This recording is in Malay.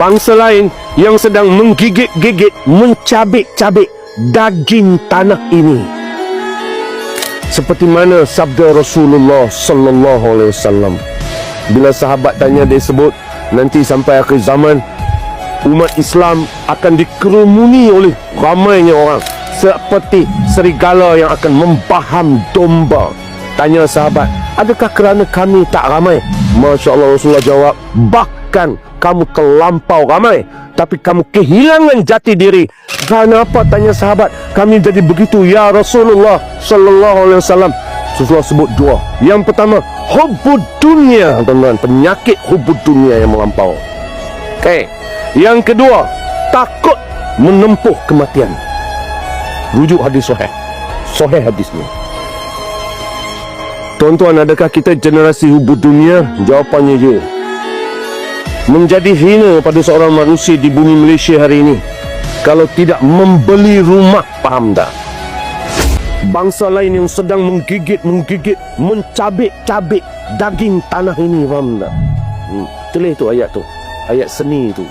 Bangsa lain yang sedang menggigit-gigit, mencabik-cabik daging tanah ini. Seperti mana sabda Rasulullah sallallahu alaihi wasallam. Bila sahabat tanya, dia sebut nanti sampai akhir zaman umat Islam akan dikerumuni oleh ramainya orang seperti serigala yang akan membaham domba. Tanya sahabat, adakah kerana kami tak ramai? Masya Allah, Rasulullah jawab, bahkan kamu terlampau ramai, tapi kamu kehilangan jati diri. Kenapa? Tanya sahabat. Kami jadi begitu ya Rasulullah sallallahu alaihi wasallam. Rasulullah sebut dua. Yang pertama, hubbud dunia, teman-teman, penyakit hubbud dunia yang melampau. Okey. Yang kedua, takut menempuh kematian. Rujuk hadis sahih. Sahih hadisnya. Tuan-tuan, adakah kita generasi hubbud dunia? Jawapannya je. Menjadi hina pada seorang manusia di bumi Malaysia hari ini kalau tidak membeli rumah, faham tak? Bangsa lain yang sedang menggigit, mencabik-cabik daging tanah ini, faham tak? Tulis tu ayat tu, ayat seni tu.